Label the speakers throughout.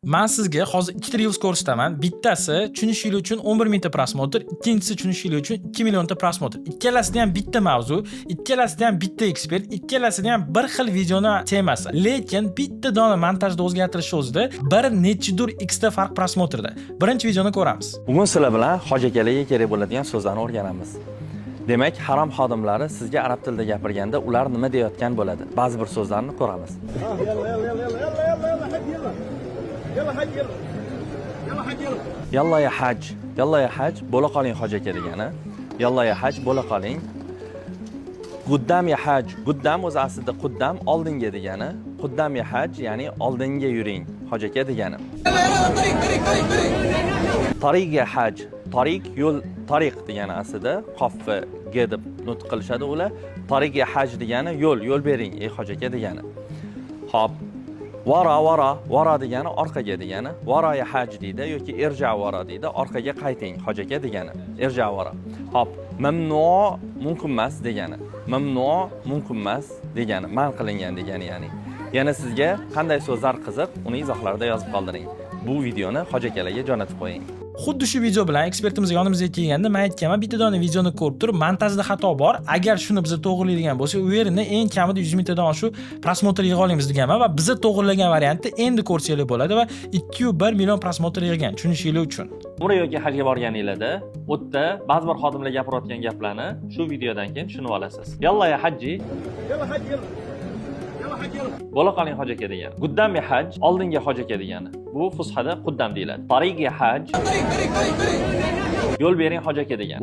Speaker 1: Men sizga hozir ikkita reels ko'rsataman. Bittasi tushunishinglar uchun 11 mingta prosmotr, ikkinchisi tushunishinglar uchun 2 millionta prosmotr. Ikkalasida ham bitta mavzu, ikkalasida ham bitta ekspert, ikkalasida ham bir xil videoni temasi. Lekin bitta dona montajda o'zgartirish o'zida bir nechidur xda farq prosmotrda. Birinchi videoni ko'ramiz.
Speaker 2: Bugun sizlar bilan hoji akalarga kerak bo'ladigan so'zlarni o'rganamiz. Demak, harom xodimlari sizga arab tilida gapirganda ular nima deyotgan bo'ladi? Ba'zi bir so'zlarni ko'ramiz. Yalla ya haj. Yalla ya haj, bo'la qoling hoji aka degani. Yalla ya haj, bo'la qoling. Quddam ya haj. Quddam o'zi aslida quddam oldinga degani. Quddam ya haj, ya'ni oldinga yuring hoji aka degani. Tariq ya haj. Tariq yo'l, tariq degani aslida qofni g deb nutq qilishadi ular. Tariq ya haj degani yo'l bering ey hoji aka degani. Xo'p. Vara degani orqaga degani. Vara ya haj deydi yoki irja vara deydi. Orqaga qayting hoji aka degani. Irja vara. Hop, mamnu mumkin emas degani. Mamnu mumkin emas degani, man qilingan degani ya'ni. Yana sizga qanday so'zlar qiziq, uni izohlarda yozib qoldiring. Bu videoni hoji akalarga jo'natib qo'ying.
Speaker 1: Xuddi shu video bilan ekspertimiz yonimizga kelganda men aytganman, bitta dona videoni ko'rib turib, montajda xato bor. Agar shuni biz to'g'rilaydigan bo'lsak, u yerni eng kamida 100 mingtadan shu prosmotr yig'a olamiz deganman va biz to'g'rilagan variantni endi ko'rsanglar bo'ladi va 2,1 million prosmotr yig'gan, tushunishinglar uchun.
Speaker 2: Umra yoki hajga borganingizda, u yerda ba'zi bir xodimlar gapirayotgan gaplarni shu videodan keyin tushunib olasiz. Yalla ya hajji. Yalla hajji. Bo'la qoling hoji aka degani. Quddam ya haj, oldinga hoji aka degani. Bu fushada quddam deyiladi. Tariq ya haj. Yo'l bering hoji aka degan.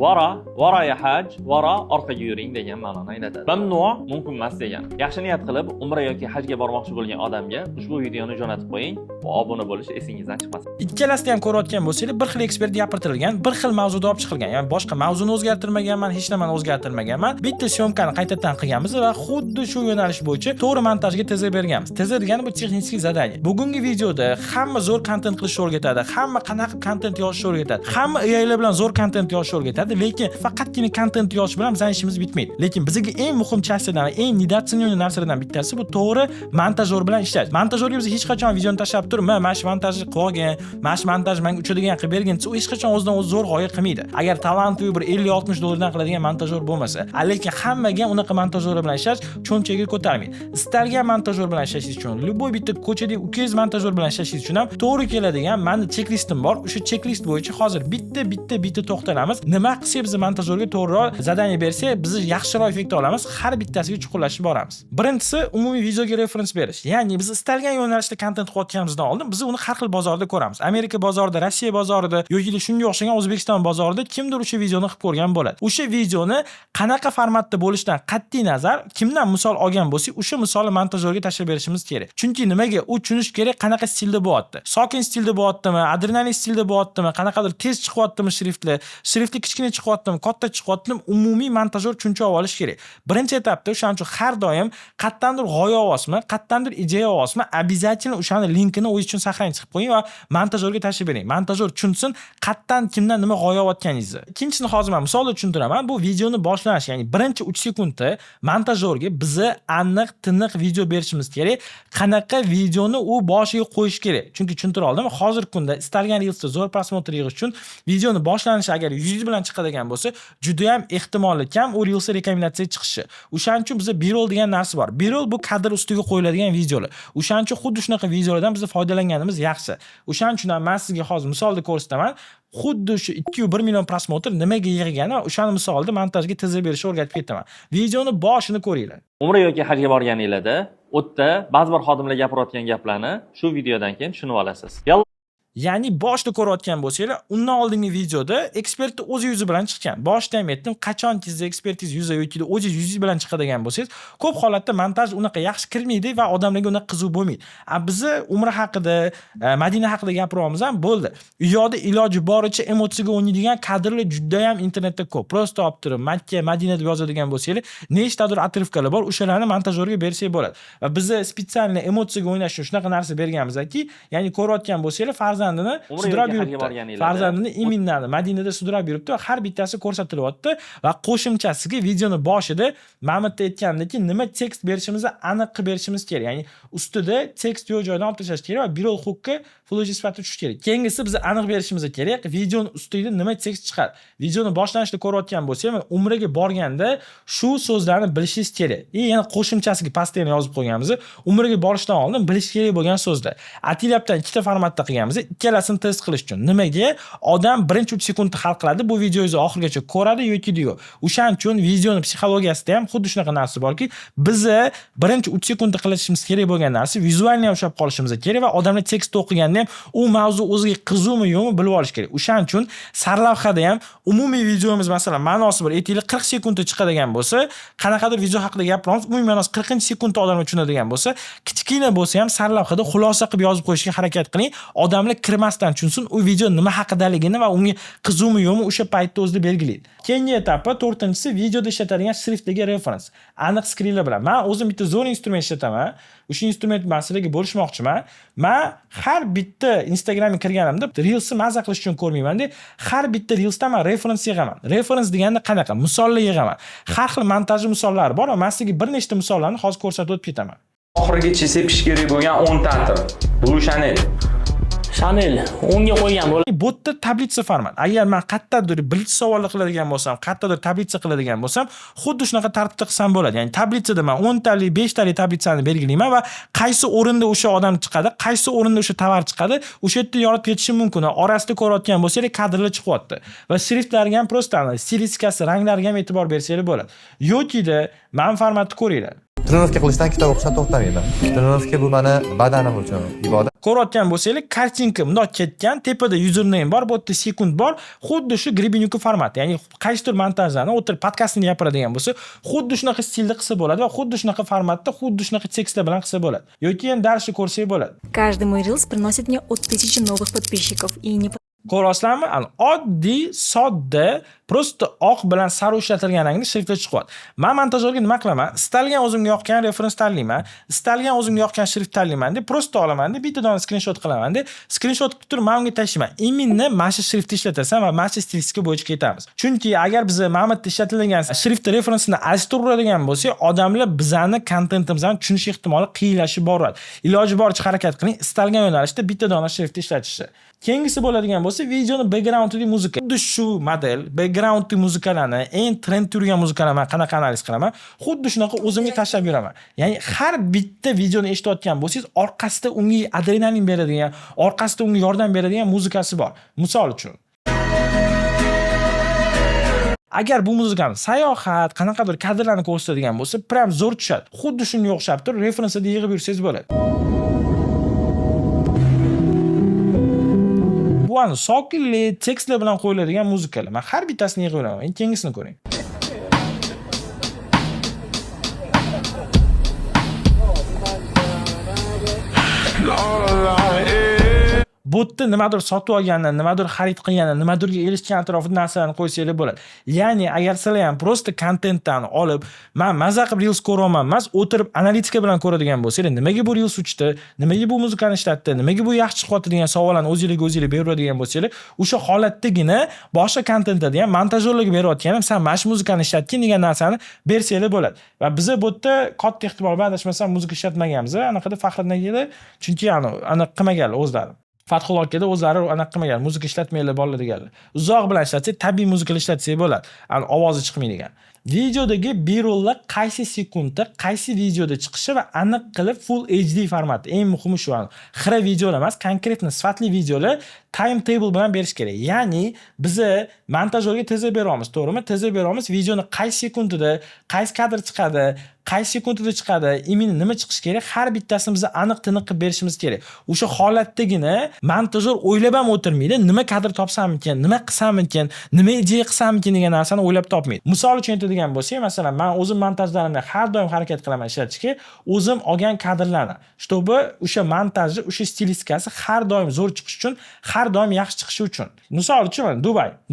Speaker 2: Vara ya haj, vara orqaga yuring degan ma'noni anglatadi. Mamnu mumkin emas degan. Yaxshi niyat qilib umra yoki hajga bormoqchi bo'lgan odamga ushbu videoni jo'natib qo'ying va obuna bo'lish esingizdan chiqmasin.
Speaker 1: Ikkalasida ham ko'rayotgan bo'lsangiz, bir xil ekspert gapirtirilgan, bir xil mavzuda olib chiqilgan. Ya'ni boshqa mavzuni o'zgartirmaganman, hech nimani o'zgartirmaganman. Bitta syomkani qaytadan qilganmiz va xuddi shu yo'nalish bo'yicha to'g'ri montajga tezak berganmiz. Tezak degani bu texnik zadaniya. Bugungi videoda hamma zo'r kontent qilishni o'rgatadi, hamma qanaqa kontent yozishni o'rgatadi, hamma AIlar bilan zo'r kontent yozishni o'rgatadi, lekin faqatgina kontent yozish bilan bizning ishimiz bitmaydi. Lekin bizga eng muhim частьdan, eng недооцененный narsalardan bittasi bu to'g'ri montajyor bilan ishlash. Montajyorga biz hech qachon videoni tashlab turib, "Men shu montajni qilib olgan, men shu montaj menga uchadigan qilib bergin" desa, u hech qachon o'zidan o'zi zo'r g'oya qilmaydi. Agar talantli bir 50-60 dollardan qiladigan montajyor bo'lmasa, lekin hammaga unaqa montajyor bilan ishlash cho'nchagiga ko'tarmaydi. Istalgan montajyor bilan ishlashingiz uchun, любой bitta ko'chadagi ukangiz montajyor bilan ishlashingiz uchun ham to'g'ri keladigan menda cheklistim bor. O'sha cheklist bo'yicha hozir bitta to'xtalamiz. Nima qilsak biz montajyorga to'g'riroq zadaniya bersak, biz yaxshiroq effekt olamiz. Har bittasiga chuqurlashib boramiz. Birinchisi umumiy videoga referens berish. Ya'ni biz istalgan yo'nalishda kontent qilayotganimizdan oldin biz uni har xil bozorda ko'ramiz. Amerika bozorida, Rossiya bozorida yoki shunga o'xshagan O'zbekiston bozorida kimdir o'sha videoni qilib ko'rgan bo'ladi. O'sha videoni qanaqa formatda bo'lishidan qat'iy nazar, kimdan misol olgan bo'lsak, o'sha misolni montajyorga tashlab berishimiz kerak. Chunki nimaga? U tushunish kerak, qanaqa stilda bo'lyapti. Sokin stilda bo'lyaptimi, adrenalin stilda bo'lyaptimi, qanaqadir tez chiqyaptimi shriftli kichkina chiqyaptimi, katta chiqyaptimi, umumiy montajyor tushuncha olish kerak. Birinchi etapda o'shaning uchun har doim qayerdandir g'oya olasizmi, qayerdandir ideya olasizmi, обязательно o'shani linkini o'zingiz uchun saqlanib chiqib qo'ying va montajyorga tashlab bering. Montajyor tushunsin, qayerdan kimdan nima g'oya olayotganingizni. Ikkinchisini hozir men misolda tushuntiraman. Bu videoni boshlanish, ya'ni birinchi 3 sekundda montajyorga bizni aniq, tiniq video berishimiz kerak. Qanaqa videoni u boshiga qo'yish kerak. Chunki tushuntira oldim. Hozirgi kunda istalgan reelsda zo'r prosmotr yig'ish uchun videoni boshlanishi agar 100 bilan chiqadigan bo'lsa, juda ham ehtimoli kam u reelsga rekomendatsiya chiqishi. O'shaning uchun bizda B-roll degan narsa bor. B-roll bu kadr ustiga qo'yiladigan videolar. O'shaning uchun xuddi shunaqa videolardan biz foydalanganimiz yaxshi. O'shaning uchun ham men sizga hozir misolda ko'rsataman. Xuddi shu 2,1 million prosmotr nimaga yig'ilgani, o'shani misolda montajga tezak berishni o'rgatib ketaman. Videoni boshini ko'ringlar.
Speaker 2: Umra yoki hajga borganingizda, u yerda ba'zi bir xodimlar gapirayotgan gaplarni shu videodan keyin tushunib olasiz.
Speaker 1: Ya'ni boshda ko'rayotgan bo'lsanglar, undan oldingi videoda ekspertni o'zi yuzi bilan chiqqan. Boshda ham aytdim, qachonki ekspertiz yuzi yoki o'zi yuzi bilan chiqadigan bo'lsangiz, ko'p holatda montaj unaqa yaxshi kirmaydi va odamlarga unaqa qiziq bo'lmaydi. Bizni umra haqida, Madina haqida gapiryapmiz ham bo'ldi. U yoqda iloji boricha emotsiyaga o'ynaydigan kadrlar juda ham internetda ko'p. Prosta olib turib Makka, Madina deb yozadigan bo'lsanglar, nechtadir atrifkalar bor, o'shalarni montajyorga bersak bo'ladi. Va biz spesial emotsiyaga o'ynash uchun shunaqa narsa berganmizki, ya'ni ko'rayotgan bo'lsanglar farzandini sudrab yuribdi. Farzandini iminlarni Madinada sudrab yuribdi va har bittasi ko'rsatilyapti va qo'shimchasiga videoni boshida Mamit aytgandek, nima tekst berishimizni aniq qilib berishimiz kerak. Ya'ni ustida tekst yo'q joydan olib tashlash kerak va birol hookka Full HD sifatida tushishi kerak. Keyingisi biz aniq berishimiz kerak, videoni ustida nima tekst chiqadi. Videoni boshlanishida ko'rayotgan bo'lsangiz, umriga borganda shu so'zlarni bilishingiz kerak. Yana qo'shimchasiga pastda yana yozib qo'yganmiz. Umriga borishdan oldin bilish kerak bo'lgan so'zlar. Atilabdan ikkita formatda qilganmiz. Ikkalasini test qilish uchun. Nimaga? Odam birinchi 3 sekundda hal qiladi. Bu videoyingizni oxirigacha ko'radi yoki yo'q. O'shaning uchun videoni psixologiyasida ham xuddi shunaqa narsa borki, biz birinchi 3 sekundda qilishimiz kerak bo'lgan narsa vizualni ham ushlab qolishimiz kerak va odamlar tekst o'qiganda ham u mavzu o'ziga qiziqmi yo'qmi bilib olish kerak. O'shaning uchun sarlavhada ham umumiy videomiz masalan ma'nosi bir aytaylik 40 sekundda chiqadigan bo'lsa, qanaqadir video haqida gapiramiz, umumiy ma'nosi 40-sekundda odamlar tushunadigan bo'lsa, kichkina bo'lsa ham sarlavhada xulosa qilib yozib qo'yishga harakat qiling. Odamlar kirmasdan tushunsin, u video nima haqidaligini va unga qiziqmi yo'qmi o'sha paytda o'zida belgilaydi. Keyingi etapda 4-inchisi videoda ishlatilgan shriftdagi referens. Aniq skriptlar bilan. Men o'zim bitta zo'r instrument ishlataman. O'sha instrument bilan sizlarga bo'lishmoqchiman. Men har bitta Instagramga kirganimda Reels'ni maza qilish uchun ko'rmayman-da, har bitta Reels'da men referens yig'aman. Referens deganda qanaqa? Misollar yig'aman. Har xil montajli misollari bor va men sizga bir nechta misollarni hozir ko'rsatib o'tib ketaman.
Speaker 3: Oxirigacha sepish kerak bo'lgan 10 ta atir. Blue Chanel.
Speaker 4: Chanel 10 ga qo'ygan bo'ladi.
Speaker 1: Botda tablitsa format. Agar men qayerdadir birinchi savolni qiladigan bo'lsam, qayerdadir tablitsa qiladigan bo'lsam, xuddi shunaqa tartibda qilsam bo'ladi. Ya'ni tablitsada men 10 talik, 5 talik tablitsani belgilayman va qaysi o'rinda o'sha odam chiqadi, qaysi o'rinda o'sha tovar chiqadi, o'sha yerda yoritib ketishim mumkin. Orasida ko'rayotgan bo'lsangiz, kadrlar chiqyapti. Va shriftlarga ham prosta stilistikasi, ranglariga ham e'tibor bersanglar bo'ladi. Yoki-da men formatni ko'ringlar.
Speaker 5: Trenovka qilishdan kitob o'qishdan to'xtamayman. Trenovka bu meni badanim uchun ibodat.
Speaker 1: Ko'rayotgan bo'lsangiz, kartinka bundoq ketgan, tepada username bor, bu yerda sekund bor, xuddi shu Grebenyuk formati. Ya'ni qaysidir montajlarni o'tirib podkastni gapiradigan bo'lsa, xuddi shunaqa stilda qilsa bo'ladi va xuddi shunaqa formatda, xuddi shunaqa tekstlar bilan qilsa bo'ladi. Yoki endi darsni ko'rsangiz bo'ladi.
Speaker 6: Каждый мой рилс приносит мне от 1000 новых подписчиков и не
Speaker 1: Ko'rasizlarmi? Oddiy, sodda, prosta oq bilan sari ishlatilgan rangli shriftlar chiqyapti. Men montajyorga nima qilaman? Istalgan o'zimga yoqqan referens tanlayman, istalgan o'zimga yoqqan shrift tanlayman deb prosta olaman deb bitta dona skrinshot qilaman deb skrinshot qilib turib men unga tashlayman. Imminni mana shu shriftni ishlatasan va mana shu stilistika bo'yicha ketamiz. Chunki agar biz mana bu ishlatilgan shrift referensini alishtiradigan bo'lsak, odamlar bizani kontentimizni tushunish ehtimoli qiyinlashib boradi. Iloji boricha harakat qiling, istalgan yo'nalishda bitta dona shriftni ishlatishni. Keyingisi bo'ladigan bo'lsa, videoni backgroundli muzika. Xuddi shu model backgroundli muzikalarni, eng trend yurgan muzikalarni men qanaqa analiz qilaman, xuddi shunaqa o'zimga tashlab yuraman. Ya'ni har bitta videoni eshitayotgan bo'lsangiz, orqasida unga adrenalin beradigan, orqasida unga yordam beradigan muzikasi bor. Misol uchun agar bu muzikani sayohat, qanaqadir kadrlarni ko'rsatadigan bo'lsa, prям zo'r tushadi. Xuddi shunga o'xshab turib, referensda yig'ib yursangiz bo'ladi. Bu ani sokinlik, tekstlar bilan qo'yiladigan muzikalar. Men har bittasini yig'ib olaman. Endi kengisini ko'ring. Botda nimadir sotib olganini, nimadir xarid qilganini, nimadirga erishgan atrofida narsalarni qo'ysanglar bo'ladi. Ya'ni agar sizlar ham prosta kontentdan olib, men maza qilib reels ko'raman emas, o'tirib analitika bilan ko'radigan bo'lsanglar, nimaga bu reels uchdi, nimaga bu muzikani ishlatdi, nimaga bu yaxshi chiqyapti degan savollarni o'zingizga beradigan bo'lsanglar, o'sha holatdagina boshqa kontentda ham montajyorlarga berayotganim, sen mana shu muzikani ishlatgin degan narsani bersanglar bo'ladi. Va biz bu yerda katta ehtimol bilan adashmasam muzika ishlatmaganmiz. Anaqada Faxriddin akaga, chunki aniq qilmaganlar o'zlari. Fathul akada o'zlari anaqa qilmagan, muzika ishlatmaylar bolalar deganlar. Uzoq bilan ishlatsak, tabiiy muzika ishlatsak bo'ladi. Ovozi chiqmaydigan. Videodagi B-rolllar qaysi sekundda, qaysi videoda chiqishi va aniq qilib Full HD formati. Eng muhimi shu. Xira videolar emas, konkretni sifatli videolar timetable bilan berish kerak. Ya'ni biz montajyorga tezak beramiz, to'g'rimi? Tezak beramiz, videoni qaysi sekundida, qaysi kadr chiqadi, qaysi sekundda chiqadi, imini nima chiqish kerak, har bittasini biz aniq tiniq qilib berishimiz kerak. O'sha holatdagina montajyor o'ylab ham o'tirmaydi, nima kadr topsammikin, nima qilsammikin, nima ideya qilsammikin degan narsani o'ylab topmaydi. Misol uchun aytadigan bo'lsak, masalan, men o'zim montajlarimni har doim harakat qilaman ishlatishga, o'zim olgan kadrlarni, чтобы o'sha montajni, o'sha stilistikasi har doim zo'r chiqish uchun, har doim yaxshi chiqishi uchun. Misol uchun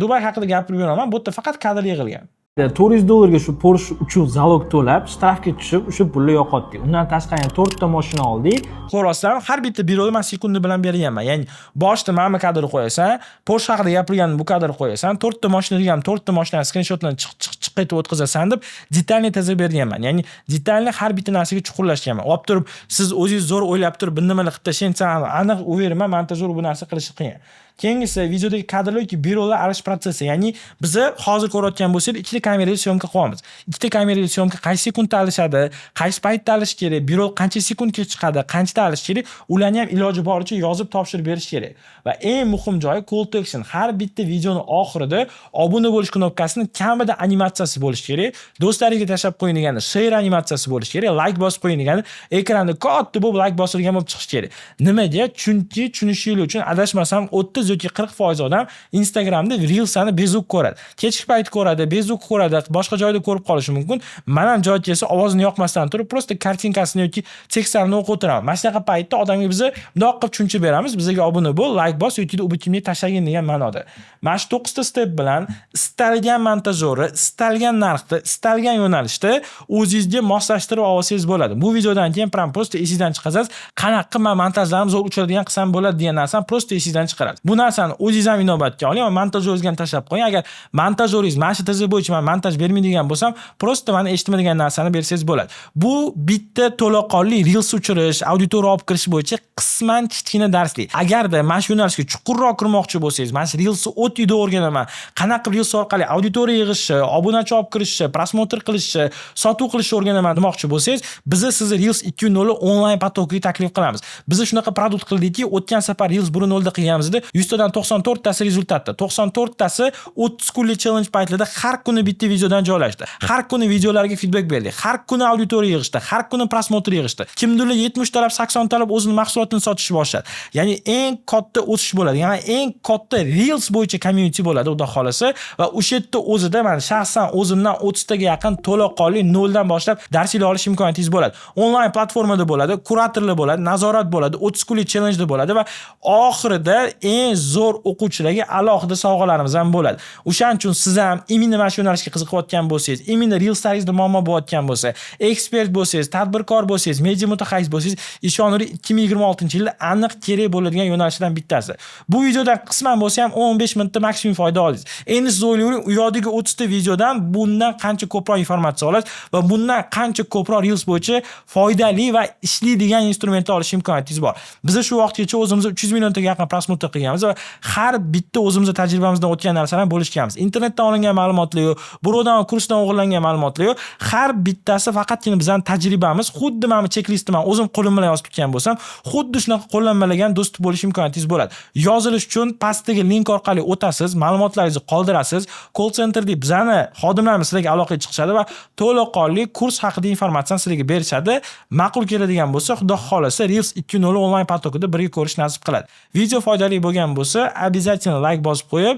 Speaker 1: Dubay haqida gapirib yuraman, bu yerda faqat kadr yig'ilgan. $400 shu Porsche uchun zalog to'lab, shtrafga tushib, o'sha pulni yo'qotdik. Undan tashqari 4 ta mashina oldik. Xo'rosam, har bitta biroli men sekundi bilan berganman. Ya'ni boshda mana bu kadr qo'yasan, Porsche haqida gapirgan bu kadr qo'yasan, 4 ta mashina degan 4 ta mashina screenshotlarni chiq etib o'tkazasan deb detalni tezib berganman. Ya'ni detalni har bitta narsaga chuqurlashganman. Olib turib, siz o'zingiz zo'r o'ylab turib, bir nimalar qilib tashlaysan, aniq o'verma, montajyor bu narsa qilishi qiyin. Keyingisi videodagi kadrlarki biroli arish protsessi. Ya'ni biz hozir ko'rayotgan bo'lsak, ikkita kamerali syomka qilyapmiz. Ikkita kamerali syomka qaysi sekundda alishadi, qaysi paytda alish kerak, birol qancha sekundga chiqadi, qanchada alish kerak, ularni ham iloji boricha yozib topshirib berish kerak. Va eng muhim joyi call to action. Har bitta videoning oxirida obuna bo'lish knopkasini kamida animatsiyasi bo'lishi kerak. Do'stlaringizga tashlab qo'ying deganda share animatsiyasi bo'lishi kerak. Like bosib qo'ying deganda ekranda katta bo'lib like bosilgan bo'lib chiqishi kerak. Nimaga? Chunki tushunishinglar uchun adashmasam 30 yoki 40% odam Instagramda Reels'ni bezuk ko'radi. Kechki payt ko'radi, bezuk ko'radi, boshqa joyda ko'rib qolishi mumkin. Men ham joy kelsa ovozini yoqmasdan turib, prosta kartinkasini yoki tekstlarini o'qib o'tiraman. Mana shunaqa paytda odamga biz bundoq qilib tushuncha beramiz. Bizga obuna bo'l, like bos yoki u bitimni tashlagin degan ma'noda. Mana shu 9 ta step bilan istalgan montajyorni, istalgan narxda, istalgan yo'nalishda o'zingizga moslashtirib olsangiz bo'ladi. Bu videodan keyin prosta esingizdan chiqarasiz. Qanaqa men montajlarni zo'r uchiradigan qilsam bo'ladi degan narsani prosta esingizdan chiqarasiz. Bu narsani o'zingiz ham inobatga oling va montajyoringizga ham tashlab qo'ying. Agar montajyoringiz mana shu tizim bo'yicha men montaj bermaydigan bo'lsam, prosta meni eshitmagan narsani bersangiz bo'ladi. Bu bitta to'laqonli Reels uchirish, auditoriya olib kirish bo'yicha qisman kichkina darslik. Agarda mana shu yo'nalishga chuqurroq kirmoqchi bo'lsangiz, mana shu Reelsni o't uyda o'rganaman. Qanaqa Reels orqali auditoriya yig'ishni, obunachi olib kirishni, prosmotr qilishni, sotuv qilishni o'rganaman demoqchi bo'lsangiz, biz sizni Reels 2.0 onlayn potokiga taklif qilamiz. Biz shunaqa produkt qildikki, o'tgan safar Reels 1.0 da qilganimizda 100 tadan 94 tasi rezultatda. 94 tasi 30 kunlik challenge paytlarida har kuni bitta videodan joylashdi. Har kuni videolarga feedback berdik. Har kuni auditoriya yig'ishdi, har kuni prosmotr yig'ishdi. Kimdirlar 70 talab, 80 talab o'zining mahsulotini sotishni boshladi. Ya'ni eng katta o'sish bo'ladi. Ya'ni eng katta Reels bo'yicha community bo'ladi, xudo xolasa va o'sha yerda o'zida men shaxsan o'zimdan 30 taga yaqin to'laqonli noldan boshlab darslar olish imkoniyatingiz bo'ladi. Onlayn platformada bo'ladi, kuratorlar bo'ladi, nazorat bo'ladi, 30 kunlik challenge bo'ladi va oxirida eng zo'r o'quvchilarga alohida sovg'alarimiz ham bo'ladi. O'shaning uchun siz ham imini mana shu yo'nalishga qiziqayotgan bo'lsangiz, imini Reelslaringizda muammo bo'layotgan bo'lsa, ekspert bo'lsangiz, tadbirkor bo'lsangiz, media mutaxassis bo'lsangiz, ishonavering 2026-yilda aniq kerak bo'ladigan yo'nalishlardan bittasi. Bu videodan qisman bo'lsa ham 15 minutda maksimum foyda oldingiz. Endi siz o'ylayvering, u yerdagi 30 ta videodan bundan qancha ko'proq informatsiya olasiz va bundan qancha ko'proq Reels bo'yicha foydali va ishlaydigan instrumentlar olish imkoniyatingiz bor. Biz shu vaqtgacha o'zimiz 300 milliontaga yaqin prosmotr qilganmiz va har bitta o'zimiz tajribamizdan o'tgan narsalarni bo'lishganmiz. Internetdan olingan ma'lumotlar yo'q, birovdan kursdan o'g'irlangan ma'lumotlar yo'q. Har bittasi faqatgina bizning tajribamiz. Xuddi mana cheklistimni o'zim qo'lim bilan yozib tutgan bo'lsam, xuddi shunaqa qo'llanmalarga do'st bo'lish imkoniyatingiz bo'ladi. Yozilish uchun pastdagi link orqali o'tasiz, ma'lumotlaringizni qoldirasiz. Call centerda bizani xodimlarimiz sizlarga aloqaga chiqishadi va to'laqonli kurs haqida informatsiyani sizlarga berishadi. Ma'qul keladigan bo'lsa, xudo xolasa Reels 2.0 onlayn potokida birga ko'rish nasib qiladi. Video foydali bo'lgan bo'lsa, обязательно like bosib qo'yib,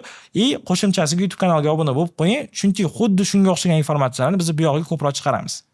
Speaker 1: qo'shimchasiga YouTube kanaliga obuna bo'lib qo'ying, chunki xuddi shunga o'xshagan informatsiyalarni biz bu yoqqa ko'proq chiqaramiz.